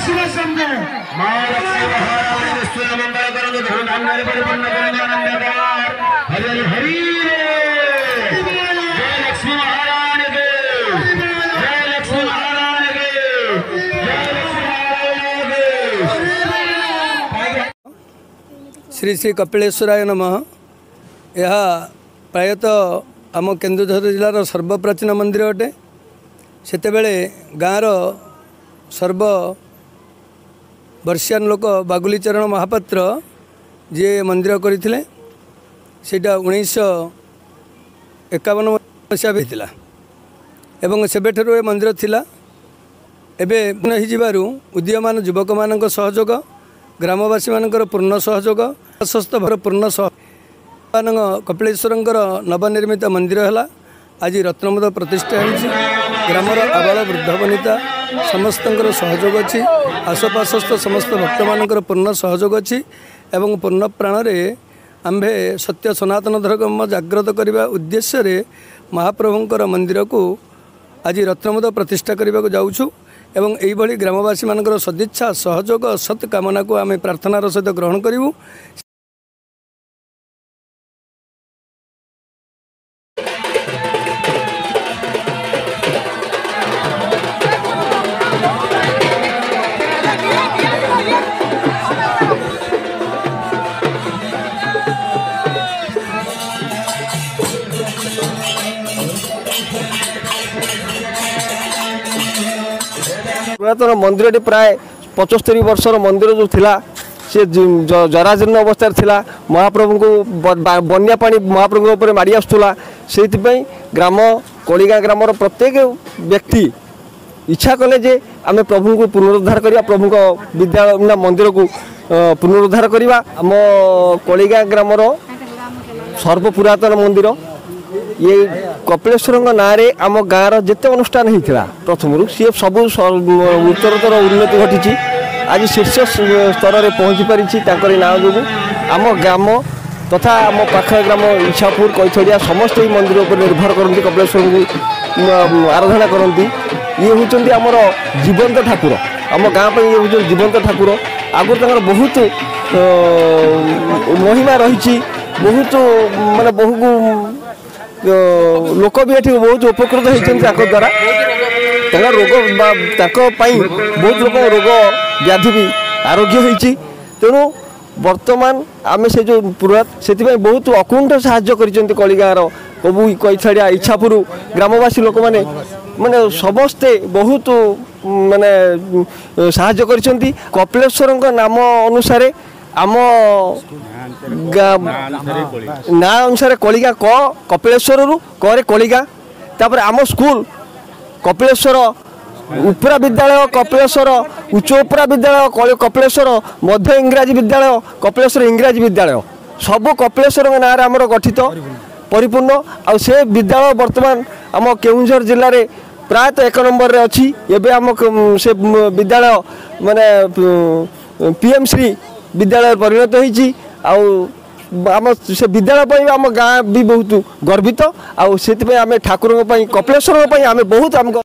श्री श्री कपिलेश्वराय नमः। यह प्रायतः आम केन्दुझर जिलार सर्वप्राचीन मंदिर अटे। सेतेबेले गाँवर सर्व वर्षियान लोक बागुलीचरण महापात्र जी मंदिर करते सेटा 1951 मसीहा होता एवं सेबेठू ए मंदिर थिला। एबे हो उदीयमान युवक मान सहयोग ग्रामवासी मानकर पूर्ण सहयोग प्रशस्त भर पूर्ण कपिलेश्वर नवनिर्मित मंदिर है। आज रत्नमुद प्रतिष्ठा होती ग्रामर आबाल वृद्ध वनिता समस्त सहयोग अच्छी आसपासस्थ समस्त भक्त मान पूर्ण सहयोग अच्छी एवं पूर्ण प्राण आंभे सत्य सनातन धर्म जागृत करने उद्देश्य महाप्रभुंकर मंदिर को आज रत्नमुद प्रतिष्ठा करने को जाऊँ एवं यही ग्रामवासी मानकर सदिच्छा सहयोग सत् कामना को आम प्रार्थनार सहित ग्रहण करूँ। पुरातन मंदिर प्राय 75 वर्षर मंदिर जो थिला से जराजीर्ण अवस्था थिला। महाप्रभु को बन्या पानी महाप्रभु ऊपर माड़ी आसुला। से ग्राम कलिगा ग्रामर प्रत्येक व्यक्ति इच्छा कले जे आम प्रभु को पुनरुद्धार करवा प्रभु को विद्यालय मंदिर को पुनरुद्धार करवा। आम कलिगा ग्रामर सर्व पुरातन मंदिर ये कपिलेश्वर ना आम गाँव जिते अनुष्ठान होता प्रथम सी सब उत्तरोत्तर उन्नति घटी आज शीर्ष स्तर में पहुँची पारी ना जो आम ग्राम तथा आम पाख ग्राम इच्छापुर कैथड़िया समस्त मंदिर पर निर्भर करती कपिलेश्वर को आराधना करती। ये हूँ आमर जीवंत ठाकुर आम गाँव ये हूँ जीवंत ठाकुर। आगुरी तक बहुत महिमा रही बहुत माने बहु लोक भी ये बहुत उपकृत होती द्वारा रोग बहुत लोग रोग व्याधि भी आरोग्य होती। तेणु वर्तमान आम से जो पुरात से बहुत अकुंठ साहाय्य कर कलिगाँर कबू कैथड़िया इच्छापुर ग्रामवासी लोक मैंने माने समस्ते बहुत माने साहाय्य कर कपिलेश्वर नाम अनुसार आम ना अनुसार कलिगा क कपिलेश्वर करे कलिगा तापर आम स्कूल कपिलेश्वर उपरा विद्यालय कपिलेश्वर उच्च उपरा विद्यालय कपिलेश्वर मध्य इंग्राजी विद्यालय कपिलेश्वर इंग्राजी विद्यालय सब कपिलेश्वर ना आमर गठित परिपूर्ण आ से विद्यालय वर्तमान आम केउंझर जिले में प्रायतः 1 नंबर रे अच्छी। एबे आम से विद्यालय माने पीएम श्री विद्यालय परिणत होती आम से विद्यालय आम गाँ भी बहुत गर्वित आम ठाकुर कपिलेश्वर आम बहुत आम